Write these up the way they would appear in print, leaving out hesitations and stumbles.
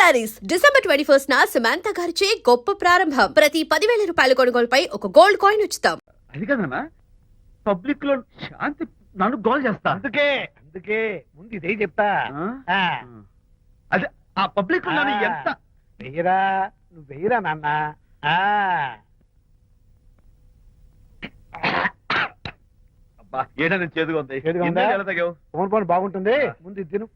Saris December 21 Samantha గారిచే గొప్ప ప్రారంభం. ప్రతి 10,000 రూపాయల కొనుగోలుపై ఒక గోల్డ్ కాయిన్ ఉచితం. అది కదన్నా పబ్లిక్ లో శాంతి నన్ను గోల్ చేస్తా. అందుకే ముందు ఇదే చెప్తా. అదే ఆ పబ్లిక్ లో నన్ను ఎంత వెయ్యరా, నువ్వు వెయ్యరా నాన్న. అబ్బా ఏదైనా చేదుగా ఉంది. చేదుగా ఉందా? ఇందాక ఎలా తాగావు? ఫోన్ ఫోన్ బాగుంటుంది, ముందు ఇది తిను.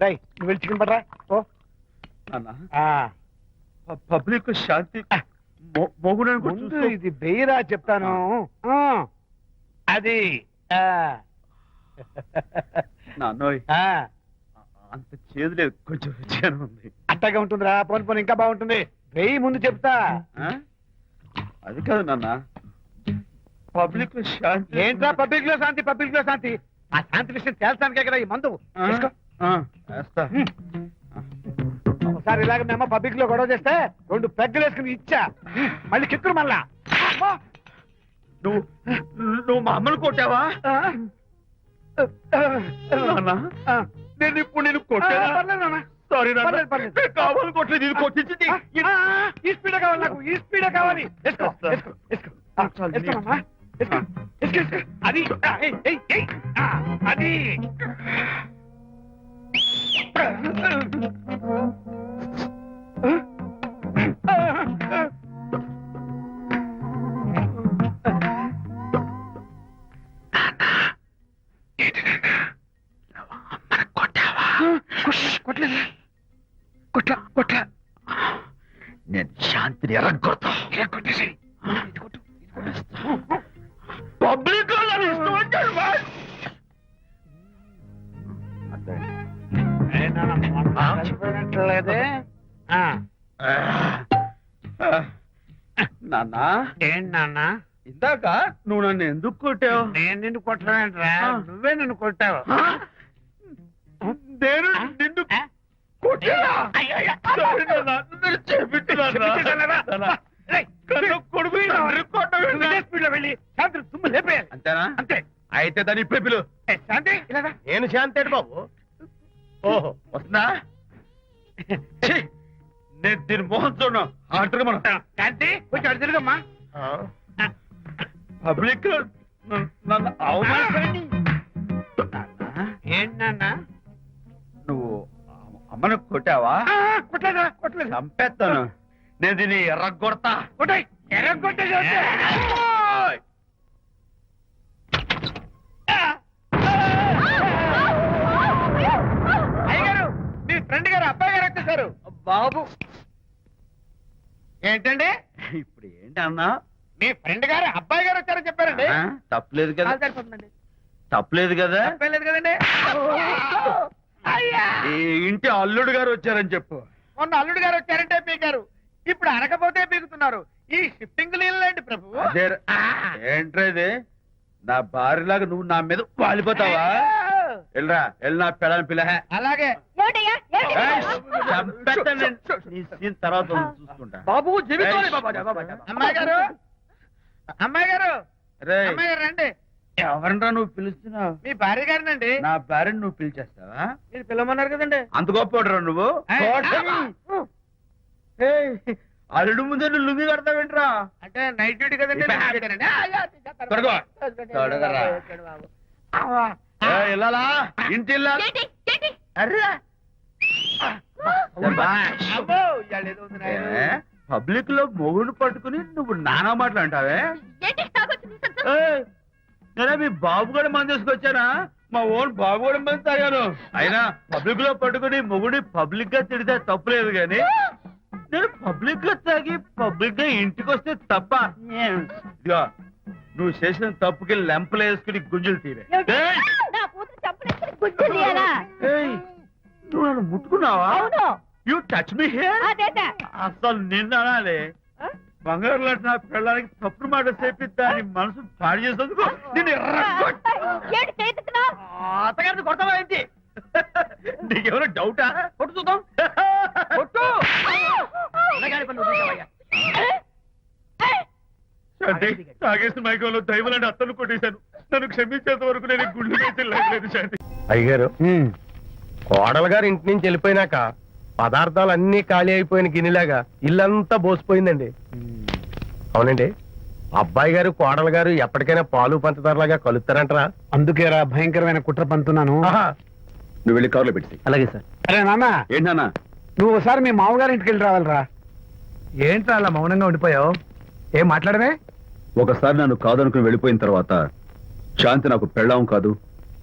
రై నువ్వు వెళ్ళి చికెన్ పడరా. ఓ అన్నా పబ్లిక్ శాంతి మొగుడని కూడా ముందు చూస్తూ ఇది వెయ్యరా చెప్తాను. అది నాన్నోయ్ అంత చేదు లేదు, కొంచెం రుచిగానే ఉంది. అట్టగా ఉంటుందిరా. పోను పోను ఇంకా బాగుంటుంది. వెయ్యి ముందు చెప్తా. ఆ? అది కాదు నాన్న పబ్లిక్ లో శాంతి ఏంట్రా పబ్లిక్ లో శాంతి, పబ్లిక్ లో శాంతి? ఆ శాంతి విషయం తేల్చడానికే కదా ఈ మందు. తీసుకో. వేస్తా. ఒకసారి ఇలాగ మేము పబ్లిక్ లో గొడవ చేస్తే 2 పెగ్గలు వేసుకుని ఇచ్చా. మళ్ళీ కిక్కురు మళ్ళా. నువ్వు మా అమ్మను కొట్టావా? నాన్న నేను ఇప్పుడు నేను కొట్టాను. సారీ కావాలి కొట్టలేదు, ఇది కొట్టించింది. ఈ స్పీడ్ కావాలి నాకు, ఈ స్పీడ్ కావాలి. వేసుకో, వేసుకో, వేసుకో. వేసుకోమమ్మా. వేసుకో, వేసుకో, వేసుకో. అది ఏయ్, ఏయ్, ఏయ్. అది కొట్లా. నేను శాంతిని ఎరగొడతా. పబ్లిక్ లేదే. నాన్న ఏంటి నాన్న? ఇందాక నువ్వు నన్ను ఎందుకు కొట్టావు? నేను నిన్ను కొట్టలేంట్రా, నువ్వే నన్ను కొట్టావు. నేను నిన్ను కొట్టానా? సారీ నాన్న, నేను చేపించాను. కొడుకు వెళ్ళి శాంతి తుమ్ము లేపేయాలి. అంతేనా? అంతే. అయితే దాని ఇప్పుడే పిలు. శాంతి నేను శాంతి బాబు. ఓహో వస్తున్నా. నేను దీని మోహన్ చూడను. ఆటగా మనం శాంతి కొంచెం అటు తిరుగమ్మా. పబ్లిక్ నన్ను అవమానించండి. ఏంటి నాన్న? నువ్వు అమ్మను కొట్టావా? కొట్టలేదు. చంపేస్తాను. నేను దీన్ని ఎర్రగొడతా. కొట్టాయి, ఎర్రగొట్టే. అయ్యగారు, మీ ఫ్రెండ్ గారు అబ్బాయి గారు వచ్చేసారు. బాబు ఏంటండి ఇప్పుడు ఏంటి అన్నా? మీ ఫ్రెండ్ గారు అబ్బాయి గారు వచ్చారని చెప్పారండి. తప్పలేదు కదా? సరిపోతుందండి. తప్పలేదు కదా? తప్పలేదు కదండి. ఈ ఇంటి అల్లుడు గారు వచ్చారని చెప్పు. మొన్న అల్లుడు గారు వచ్చారంటే పీకారు, ఇప్పుడు అనకపోతే పీకుతున్నారు. ఈ షిఫ్టింగ్ లీలండి ప్రభు. అదే ఏంట్రా ఇది? నా భార్యలాగా నువ్వు నా మీద వాలిపోతావా? వెళ్ళరా, వెళ్ళి నా పెళ్ళని పిల్ల. అలాగే తర్వాత చూసుకుంటా. బాబు అమ్మాయి గారు, అమ్మాయి గారు, రేయ్, అమ్మాయి గారు రండి. ఎవరినరా నువ్వు పిలుస్తున్నావు? మీ భార్య గారినండి. నా భార్యను నువ్వు పిలిచేస్తావా? మీరు పిల్లమన్నారు కదండి. అంత గొప్ప నువ్వు? ఏయ్, అల్లుడు ముందే నువ్వు లుంగి కడతావేంట్రా? అంటే నైట్ డ్యూటీ కదండి. తొడగో. తొడగరా. ఇల్లాలా ఇంటి పబ్లిక్ లో మొగుడు పట్టుకుని నువ్వు నానా మాటలు అంటావే? నేనే మీ బాబు కూడా మంది తీసుకొచ్చానా? మా ఓన్ బాబు కూడా మంది తాగాను. అయినా పబ్లిక్ లో పట్టుకుని మొగుడి పబ్లిక్ గా తిడితే తప్పులేదు గాని నేను పబ్లిక్ గా తాగి పబ్లిక్ గా ఇంటికి వస్తే తప్ప. ఇదిగో నువ్వు చేసిన తప్పుకి లెంపలు వేసుకుని గుంజులు తీరే. నువ్వు నన్ను ముట్టుకున్నావా? You touch me here. అసలు నిన్ను అనాలి. బంగారు లాంటి నా పిల్లలకి తప్పుడు మాట చెప్పి దాని మనసు పాడు చేసేందుకు నేను అత్తగారిని కొడతావా ఏంటి? నీకేమైనా డౌటా? కొట్టు చూద్దాం. కొట్టు. తాగేసిన మైకంలో దైవలాంటి అత్తను కొట్టేశాను. నన్ను క్షమించేంత వరకు నేను గుళ్ళు వేసి లేదు శాంతి. అయ్యగారు కోడలు గారు ఇంటి నుంచి వెళ్ళిపోయినాక పదార్థాలు అన్ని ఖాళీ అయిపోయిన గిన్నెలాగా ఇల్లంతా బోసిపోయిందండి. అవునండి, అబ్బాయి గారు కోడలు గారు ఎప్పటికైనా పాలు పంచదారలాగా కలుస్తారంటరా? అందుకేరా భయంకరమైన కుట్ర పంతున్నాను. నువ్వు వెళ్ళి కారులో పెట్టి. అలాగే సార్. అరే నాన్న, ఏంటన్నా? నువ్వు ఒకసారి మీ మామగారి ఇంటికి వెళ్ళి రావాలిరా. ఏంట్రా అలా మౌనంగా ఉండిపోయావు? ఏం మాట్లాడమే? ఒకసారి నన్ను కాదనుకుని వెళ్ళిపోయిన తర్వాత శాంతి నాకు పెళ్ళాం కాదు,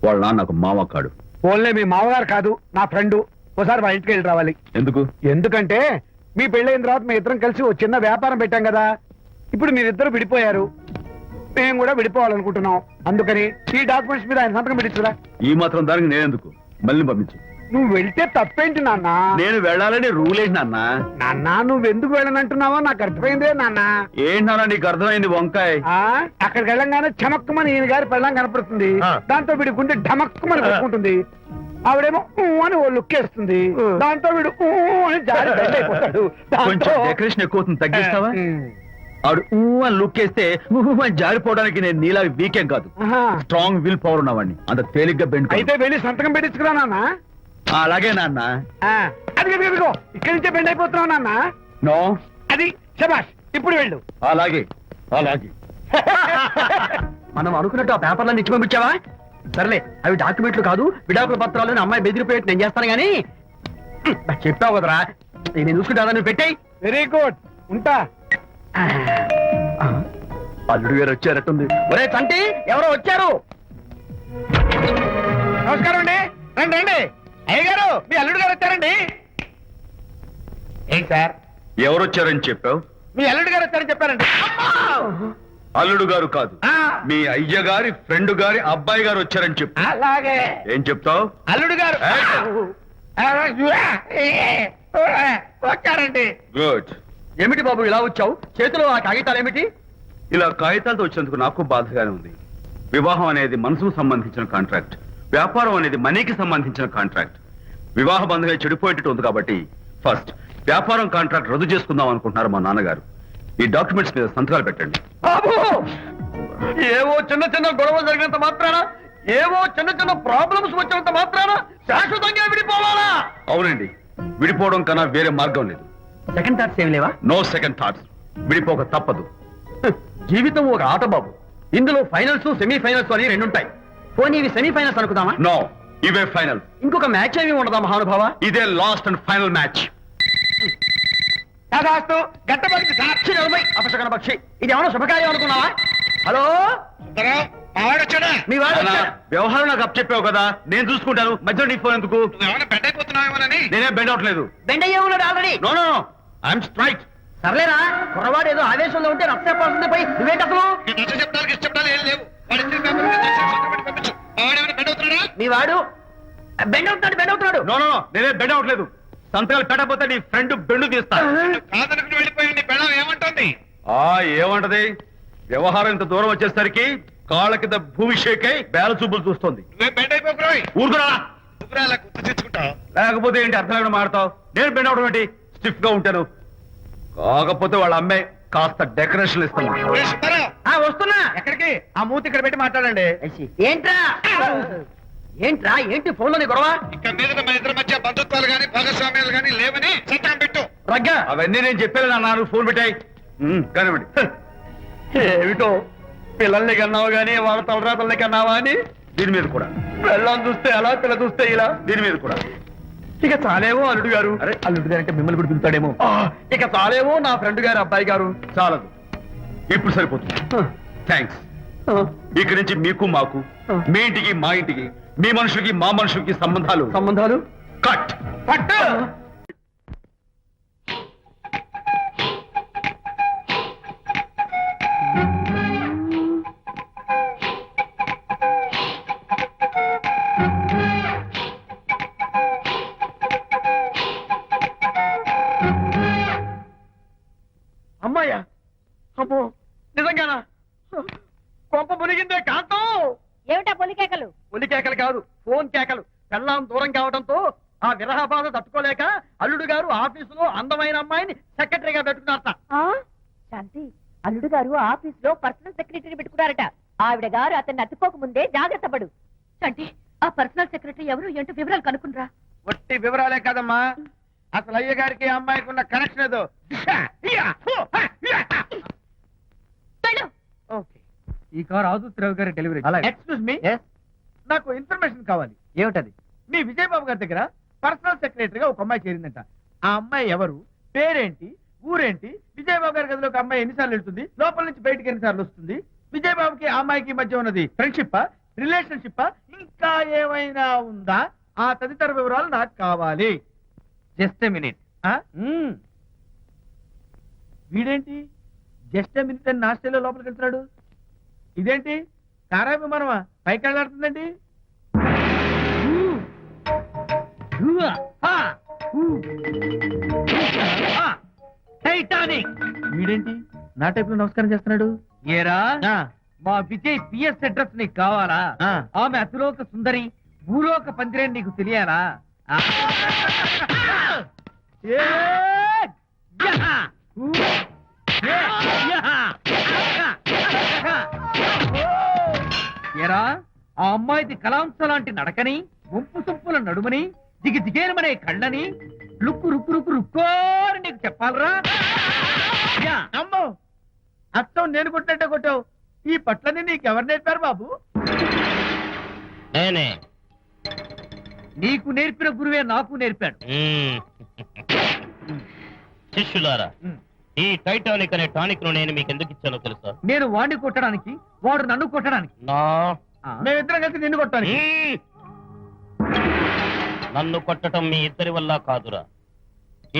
వాళ్ళ నాన్న నాకు మామ కాడు. ఓన్లే మీ మామగారు కాదు, నా ఫ్రెండ్. ఒకసారి మా ఇంటికి వెళ్ళి రావాలి. ఎందుకు? ఎందుకంటే మీ పెళ్ళైన తర్వాత మీ ఇద్దరం కలిసి ఓ చిన్న వ్యాపారం పెట్టాం కదా. ఇప్పుడు మీరిద్దరు విడిపోయారు, మేము కూడా విడిపోవాలనుకుంటున్నాం. అందుకని ఈ డాక్యుమెంట్స్ మీద ఆయన సంతకం పెట్టించురా. ఈ మాత్రం దానికి నేనెందుకు? మళ్ళీ పంపించు. నువ్వు వెళ్తే తప్పేంటి నాన్న? నేను వెళ్ళాలని రూల్ ఏంటి నాన్న? నాన్న, నువ్వు ఎందుకు వెళ్ళనంటున్నావో నాకు అర్థమైందే నాన్న. ఏంటి నాన్న నీకు అర్థమైంది వంకాయ? అక్కడికి వెళ్ళంగానే చమక్కుమని ఈయన గారి పెళ్ళం కనపడుతుంది. దాంతో వీడి గుండె ఢమక్కుమని కొట్టుకుంటుంది. ఆవిడేమో ఊ అని ఓ లుక్ వేస్తుంది. దాంతో వీడు ఊ అని జారి బెడ్ అయిపోతాడు. కొంచెం డెకరేషన్ ఎక్కువ అవుతుంది, తగ్గిస్తావా? ఆవిడ ఊ అని లుక్ వేస్తే ఊ అని జారిపోవడానికి నేను నీలా వీకేం కాదు, స్ట్రాంగ్ విల్ పవర్ ఉన్నవాడిని. అంత తేలిగ్గా బెండ్ అయితే వెళ్ళి సంతకం పెట్టించుకురా నాన్న. అలాగే నాన్న. అది ఇదిగో ఇక్కడి నుంచే బెండ్ అయిపోతున్నావు నాన్న. నో, అది శబాష్, ఇప్పుడు వెళ్ళు. అలాగే అలాగే. మనం అనుకున్నట్టు ఆ పేపర్లను ఇచ్చి పంపించావా? సర్లే, అవి డాక్యుమెంట్లు కాదు, విడాకుల పత్రాలు. అమ్మాయి బెదిరిపోయేట్టు నేను చేస్తాను గానీ చెప్పావు కదరా, నేను చూసుకుంటా. నువ్వు పెట్టాయి. వెరీ గుడ్, ఉంటా. అల్లుడు గారు వచ్చారట్టుంది. ఒరే తంటి, ఎవరో వచ్చారు. నమస్కారం అండి. రండి రండి. అయ్య గారు, మీ అల్లుడు గారు వచ్చారండి. ఏంటి సార్? ఎవరు వచ్చారని చెప్పావు? మీ అల్లుడు గారు వచ్చారని చెప్పారండి. అల్లుడు గారు కాదు, ఆ, మీ అయ్య గారి ఫ్రెండ్ గారి అబ్బాయి గారు వచ్చారని చెప్పు. అలాగే. ఏం చెప్తావు? అల్లుడు గారు వచ్చారండి. గుడ్. ఏమిటి బాబు ఇలా వచ్చావు? చేతిలో ఆ కాగితాలు ఏమిటి? ఇలా కాగితాలతో వచ్చినందుకు నాకు బాధగానే ఉంది. వివాహం అనేది మనసుకు సంబంధించిన కాంట్రాక్ట్, వ్యాపారం అనేది మనీకి సంబంధించిన కాంట్రాక్ట్. వివాహ బంధంగా చెడిపోయేటట్టు ఉంది కాబట్టి ఫస్ట్ వ్యాపారం కాంట్రాక్ట్ రద్దు చేసుకుందాం అనుకుంటున్నారు మా నాన్నగారు. ఈ డాక్యుమెంట్స్ మీద సంతకాలు పెట్టండి. బాబు, ఏవో చిన్న చిన్న గొడవలు జరిగినంత మాత్రాన, ఏవో చిన్న చిన్న ప్రాబ్లమ్స్ వచ్చినంత మాత్రాన శాశ్వతంగా విడిపోవాలా? అవునండి, విడిపోవడం కన్నా వేరే మార్గం లేదు. సెకండ్ థాట్స్ ఏమి లేవా? No second thoughts. విడిపోక తప్పదు. జీవితం ఒక ఆట బాబు. ఇందులో ఫైనల్స్, సెమీఫైనల్స్ అని రెండుంటాయి. పోనీ ఇవి సెమీఫైనల్స్ అనుకుందామా? నో, ఇవే ఫైనల్. ఇంకొక మ్యాచ్ ఏమి ఉండదా మహానుభావ? ఇదే లాస్ట్ అండ్ ఫైనల్ మ్యాచ్. దాదాస్తు గట్టబడి సాక్షి అపశకన పక్షి, ఇది ఏమన్నా శుభకార్యం అనుకున్నావా? హలో, మావాడొచ్చాడా? మీ వాడు అన్నా, వచ్చాడు. వ్యవహారం నాకు అప్ చెప్పావు కదా, నేను చూసుకుంటాను. మధ్యలో నీ ఫోన్ ఎందుకు? ఏమైనా బెడ్ అయిపోతున్నావేమోనని. నేనే బెండ్ అవట్లేదు. బెండ్ అయ్యే ఉన్నాడు already. No no no, I'm straight. సర్లేరా, కుర్రవాడు ఏదో ఆవేశంలో ఉంటే రక్త చెప్పాల్సిందే. పోయి నువ్వేంటి అసలు? చెప్తానికి ఇష్టపడాలి ఏం లేవు. వాడు ఇచ్చిన పేపర్ మీద సంతకం పెట్టి పంపించు. మావాడేమైనా బెడ్ అవుతున్నాడా? మీ వాడు బెండ్ అవుతున్నాడు, బెండ్ అవుతున్నాడు. నో నో నో, నేనే బెండ్ అవట్లేదు. సంతకాలు పెట్టకపోతే నీ ఫ్రెండ్ బెండు తీస్తా. కాదనుకుని వెళ్ళిపోయి నీ పెళ్ళం ఏమంటుంది? ఏమంటది? వ్యవహారం ఇంత దూరం వచ్చేసరికి కాళ్ళ కింద భూమిషేకై బేల చూపులు చూస్తుంది. నువ్వే బెడ్ అయిపోకురాయి. ఊరుకురా. నువ్వురా అలా గుర్తు తెచ్చుకుంటావు. లేకపోతే ఏంటి అర్థం లేకుండా మాడతావు? నేను బెండ్ అవడం ఏంటి? స్టిఫ్ గా ఉంటాను. కాకపోతే వాళ్ళ అమ్మాయి కాస్త డెకరేషన్ ఇస్తాను. వస్తున్నా. ఎక్కడికి? ఆ మూతి ఇక్కడ పెట్టి మాట్లాడండి. ఏంట్రా ఏంట్రా ఏంటి ఫోన్లోని గొడవ? ఇక మీద మన ఇద్దరి మధ్య బంధుత్వాలు గాని భాగస్వామ్యాలు గాని లేవని సంతకం పెట్టు. రగ్గా అవన్నీ నేను చెప్పాను అన్నారు. ఫోన్ పెట్టాయి కానివ్వండి. ఏమిటో పిల్లల్ని కన్నావు గానీ వాళ్ళ తలరాతల్ని కన్నావా అని. దీని మీద కూడా పిల్లల్ని చూస్తే అలా, పిల్ల చూస్తే ఇలా. దీని మీద కూడా ఇక చాలేమో అల్లుడు గారు. అరే, అల్లుడు గారు అంటే మిమ్మల్ని కూడా పిలుతాడేమో. ఇక చాలేమో నా ఫ్రెండ్ గారు అబ్బాయి గారు. చాలదు, ఇప్పుడు సరిపోతుంది. థ్యాంక్స్. ఇక్కడి నుంచి మీకు మాకు, మీ ఇంటికి మా ఇంటికి, మీ మనుషులకి మా మనుషులకి సంబంధాలు కట్. పట్టు. అమ్మాయ్యా, అమ్మో నిజంగానా? కొంప మునిగిందే కాంతం. ఏమిటా పొలికేకలు? ఒలి కేకలు కాదు, ఫోన్ కేకలు. పెళ్ళాం దూరం కావడంతో ఆ విరహ బాధ తట్టుకోలేక అల్లుడు గారు ఆఫీసులో అందమైన అమ్మాయిని సెక్రటరీగా పెట్టుకున్నారట. శాంతి, అల్లుడు గారు ఆఫీస్ లో పర్సనల్ సెక్రటరీ పెట్టుకున్నారట. ఆవిడ గారు అతన్ని అతుక్కోక ముందే జాగ్రత్త పడు. శాంతి, ఆ పర్సనల్ సెక్రటరీ ఎవరు ఏంటో వివరాలు కనుక్కునరా. ఒట్టి వివరాలే కదమ్మా, అసలు అయ్య గారికి అమ్మాయికి ఉన్న కనెక్షన్ ఏదో. ఓకే, ఈ కార్ ఆదుత్రావు గారి డెలివరీ. ఎక్స్క్యూజ్ మీ, నాకు ఇన్ఫర్మేషన్ కావాలి. ఏమిటది? మీ విజయబాబు గారి దగ్గర పర్సనల్ సెక్రటరీగా ఒక అమ్మాయి చేరిందంట. ఆ అమ్మాయి ఎవరు, పేరేంటి, ఊరేంటి, విజయబాబు గారి గదిలో ఒక అమ్మాయి ఎన్నిసార్లు వెళ్తుంది, లోపల నుంచి బయటికి ఎన్నిసార్లు వస్తుంది, విజయబాబుకి ఆ అమ్మాయికి మధ్య ఉన్నది ఫ్రెండ్షిప్, రిలేషన్షిప్, ఇంకా ఏమైనా ఉందా, ఆ తదితర వివరాలు నాకు కావాలి. Just a minute. వీడేంటి జస్ట్ మినిట్ అని నాస్టేలో లోపలికి వెళ్తున్నాడు? ఇదేంటి కారా విమానమా పైకి వెళ్ళాడుతుందండి? టైటానిక్. వీడేంటి నా టైప్ లో నమస్కారం చేస్తున్నాడు? ఏరా, ఆ, మా విజయ్ పిఎస్ అడ్రస్ నీకు కావాలా? ఆ. ఆమె అతిలోక సుందరి, భూలోక పందిరేని నీకు తెలియాలా? ఆ. ఏ, యహ! ఊ! ఏ! యహ! ఏరా, ఆ అమ్మాయిది కలాంస లాంటి నడకని, వంపు సొంపుల నడుమని, దిగి దిగేనమనే కళ్ళని, లుక్కు రుక్కు రుక్కు రుక్కోని నీకు చెప్పాలరా? యా! అమ్మో, అత్తం నేను కొట్టినట్టే కొట్టావు. ఈ పట్లని నీకెవరు నేర్పారు బాబు? నేనే. నీకు నేర్పిన గురువే నాకు నేర్పాడు. శిష్యులారా, ఈ టైటానిక్ అనే టానిక్ ను నేను మీకు ఎందుకు ఇచ్చానో తెలుసా? నేను వాడిని కొట్టడానికి, వాడు నన్ను కొట్టడానికి. నా మేమిద్దరం కలిసి నిన్ను కొట్టాలి. మ్మ్. నన్ను కొట్టడం మీ ఇద్దరి వల్ల కాదురా.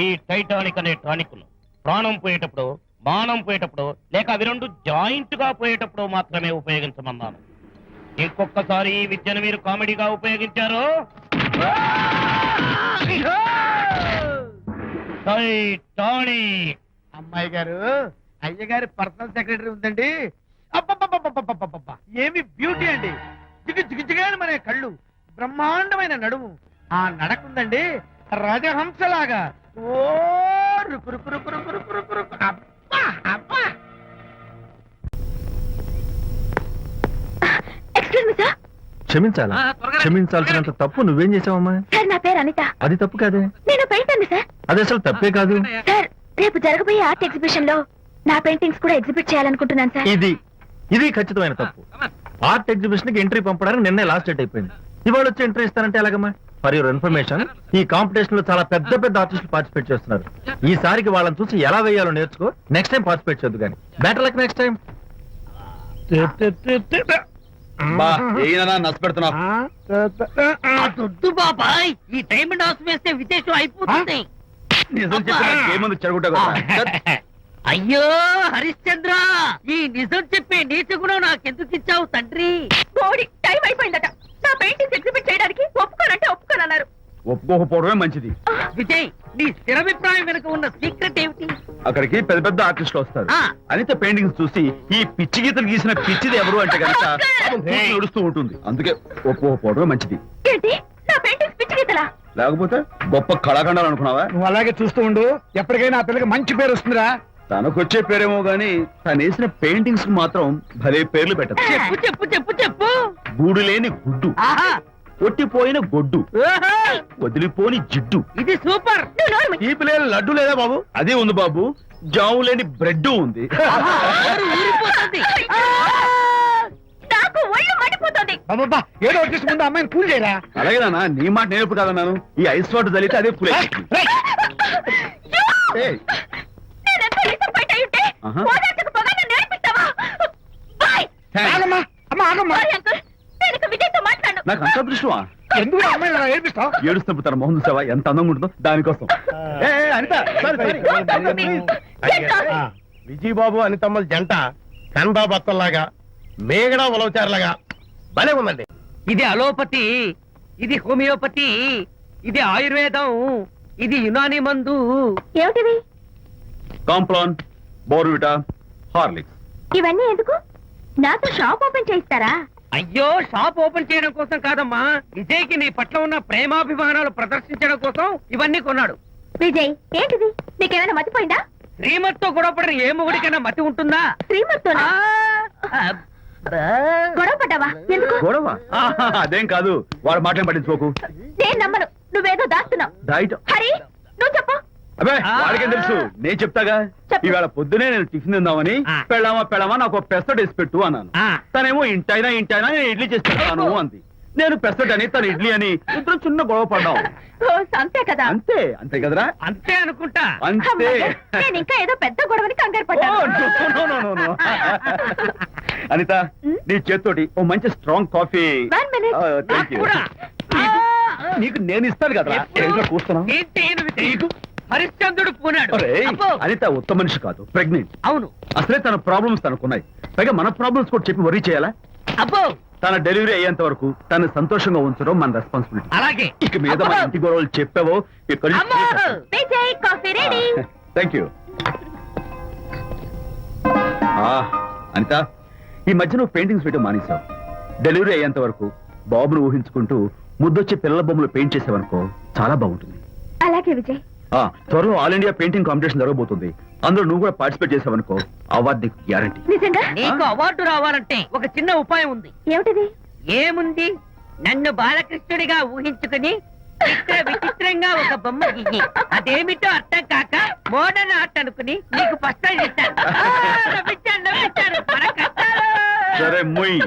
ఈ టైటానిక్ అనే టానిక్ ను ప్రాణం పోయేటప్పుడు, మానం పోయేటప్పుడు, లేక అవి రెండు జాయింట్ గా పోయేటప్పుడు మాత్రమే ఉపయోగించమన్నాను. ఇంకొకసారి ఈ విద్యను మీరు కామెడీగా ఉపయోగించారు, టైటానిక్. అమ్మాయి గారు, అయ్య గారి పర్సనల్ సెక్రటరీ ఉందండి. అబ్బబ్బబ్బబ్బబ్బబ్బబ్బబ్బ! ఏమి బ్యూటీ అండి. జిగుజిగుజిగాని మనే కళ్ళు, బ్రహ్మాండమైన నడుము, ఆ నడకుందండి రాజహంసలాగా. ఓ రుకు రుకు రుకు రుకు రుకు రుకు రుకు. అబ్బా అబ్బా! Excuse me sir. క్షమించాలా? ఆ, త్వరగా రండి. క్షమించాల్సినంత తప్పు నువ్వేం చేసావమ్మా? సార్ నా పేరు అనిత. అది తప్పు కాదే. నేను పెయింటర్ సార్. అది అసలు తప్పే కాదు. సార్ రేపు జరగబోయే ఆర్ట్ ఎగ్జిబిషన్ లో నా పెయింటింగ్స్ కూడా ఎగ్జిబిట్ చేయాలనుకుంటున్నాను సార్. ఇది ఖచ్చితమైన తప్పు. ఆర్ట్ ఎగ్జిబిషన్ కి ఎంట్రీ పంపడానికి నిన్నే లాస్ట్ డేట్ అయిపోయింది. ఇవాళ వచ్చి ఎంట్రీ ఇస్తానంటే ఎలాగమ్మా? ఫర్ యువర్ ఇన్ఫర్మేషన్, ఈ కాంపిటీషన్ లో చాలా పెద్ద పెద్ద ఆర్టిస్టులు పార్టిసిపేట్ చేస్తున్నారు. ఈసారికి వాళ్ళని చూసి ఎలా వేయాలో నేర్చుకో. నెక్స్ట్ టైం పార్టిసిపేట్ చేయొద్దు కానీ. Better luck next time. దొద్దు బాబాయ్, ఈ డైమండ్ హౌస్ వేస్తే విదేశం అయిపోతుంది. నిజం చెప్పిన ఏముంది చెడగొట్టావు కదా. అయ్యో హరిశ్చంద్ర, ఈ నిజం చెప్పే నీతి గుణం నాకెందుకు ఇచ్చావు తండ్రి? బోడి టైం అయిపోయిందట. నా పెయింటింగ్స్ ఎగ్జిబిట్ చేయడానికి ఒప్పుకోనంటే ఒప్పుకోనన్నారు. ఒప్పుకోకపోవడమే మంచిది. విజయ్, నీ స్థిరాభిప్రాయం వెనుక ఉన్న సీక్రెట్ ఏమిటి? అక్కడికి పెద్ద పెద్ద ఆర్టిస్టులు వస్తారు. ఆ. అనిత పెయింటింగ్స్ చూసి ఈ పిచ్చి గీతలు గీసిన పిచ్చిది ఎవరు అంటే కనుక నడుస్తూ ఉంటుంది. అందుకే ఒప్పుకోకపోవడమే మంచిది. ఏంటి నా పెయింటింగ్స్ పిచ్చి గీతలా? లేకపోతే గొప్ప కళాఖండాలు అనుకున్నావా? నువ్వు అలాగే చూస్తూ ఉండు. ఎప్పటికైనా ఆ పిల్లకి మంచి పేరు వస్తుందిరా. తనకొచ్చే పేరేమో గాని తను వేసిన పెయింటింగ్స్ మాత్రం భలే పేర్లు పెట్టదు. చెప్పు చెప్పు చెప్పు చెప్పు. గూడు లేని గుడ్డు, ఆహా, కొట్టిపోయిన గొడ్డు, ఓహో, వదిలిపోని జిడ్డు. ఇది సూపర్. నువ్వు నోరు మూయి. ఈ పిల్లలు లడ్డు లేదా బాబు? అదే ఉంది బాబు. జాము లేని బ్రెడ్ ఉంది. నోరు ఊరిపోతుంది. ఆ! నాకు ఒళ్ళు మండిపోతుంది. అబ్బబ్బా, ఏదో వచ్చేసి ముందు అమ్మాయిని కూల్ చేయరా. అలాగే నాన్న, నీ మాట నేర్పు కాదన్నాను. ఈ ఐస్ వాటర్ చలితే అదే పులే. నేనెంత disappoint అయి ఉంటే ఆహా. ఓదార్చకపోగా నన్ను ఏడిపిస్తావా? బాయ్. ఆగమ్మా, అమ్మ ఆగమ్మా. సారీ అంకుల్, నేను ఇక విజయ్తో మాట్లాడను. నాకు అంత దృష్టమా? ఎందుకు ఆ అమ్మాయిని అలా ఏడిపిస్తావు? ఏడుస్తున్నప్పుడు తన మొహం చూసావా ఎంత అందంగా ఉంటుందో దానికోసం. ఏ, ఏ, అనిత, sorry, sorry. ఆ, విజయబాబు అనితమ్మల జంట కన్బా బత్తల్లాగా, మేగడ ఉలవచారులాగా భలే ఉందండి. ఇది అలోపతి, ఇది హోమియోపతి, ఇది ఆయుర్వేదం, ఇది యునాని మందు. ఏమిటివి? Complan, Bournvita, Horlicks. ఇవన్నీ ఎందుకు? నాతో షాప్ ఓపెన్ చేయిస్తారా? అయ్యో, షాప్ ఓపెన్ చేయడం కోసం కాదమ్మా, విజయ్కి నీ పట్ల ఉన్న ప్రేమాభిమానాలు ప్రదర్శించడం కోసం ఇవన్నీ కొన్నాడు. విజయ్, ఏంటిది? నీకేమైనా మతిపోయిందా? శ్రీమతితో గొడవపడిన ఏ మొగుడికైనా మతి ఉంటుందా? శ్రీమతితో గొడవ పడ్డావా? ఎందుకు? గొడవ? ఆహా, అదేం కాదు. వాడు మాటలు పట్టించుకోకు. నేను నమ్మను. నువ్వేదో దాస్తున్నావు. డైట్ హరి నువ్వు చెప్పు. అబ్బే వాడికేం తెలుసు, నేను చెప్తాగా. చెప్పు. ఈవేళ పొద్దునే నేను టిఫిన్ తిందామని పెళ్ళామా నాకు పెసరట్ వేసి పెట్టు అన్నాను. తనేమో ఇంటైనా నేను ఇడ్లీ చేసి పెడతాను అంది. నేను పెసరట్ అని తను ఇడ్లీ అని ఇద్దరు చిన్న గొడవ పడ్డాం. ఓ, అంతే కదా. అంతే కదరా? అంతే అనుకుంటా. అంతే. అమ్మయ్య, నేను ఇంకా ఏదో పెద్ద గొడవని కంగారు ఓ, పడ్డాను. no. అనిత, నీ చేత్తోటి ఓ మంచి strong coffee. 1 minute. Thank you. నీకు నేను ఇస్తాను కదా, కూర్చున్నావు. హరిశ్చంద్రుడు పూనాడు. అనిత ఉత్తమ మనిషి కాదు, ప్రెగ్నెంట్. అవును. అసలే తన ప్రాబ్లమ్స్ తనకున్నాయి, పైగా మన ప్రాబ్లమ్స్ కూడా చెప్పి వరీ చేయాలా? అబ్బో తన డెలివరీ అయ్యేంత వరకు తను సంతోషంగా ఉంచడం మన రెస్పాన్సిబిలిటీ. అలాగే. ఇక మీద మన ఇంటి గొడవలు చెప్పావో ఇక్కడ. Vijay coffee ready. Thank you. Anitha, ఈ మధ్య నువ్వు పెయింటింగ్స్ వేయడం మానేశావు. డెలివరీ అయ్యేంత వరకు బాబును ఊహించుకుంటూ ముద్దొచ్చి పిల్లల బొమ్మలు పెయింట్ చేసావనుకో చాలా బాగుంటుంది. అలాగే విజయ్. త్వరలో ఆల్ ఇండియా పెయింటింగ్ కాంపిటీషన్ జరగబోతుంది. అందులో నువ్వు కూడా పార్టిసిపేట్ చేసావనుకో అవార్డు నీకు గ్యారంటీ. నిజంగా? నీకు అవార్డు రావాలంటే ఒక చిన్న ఉపాయం ఉంది. ఏమిటిది? ఏముంది, నన్ను బాలకృష్ణుడిగా ఊహించుకుని విచిత్రంగా ఒక బొమ్మ గీయి అదేమిటో అర్థం కాక మోడర్న్ ఆర్ట్ అనుకుని నీకు ఫస్ట్ ఇస్తాను. సరే మొయ్.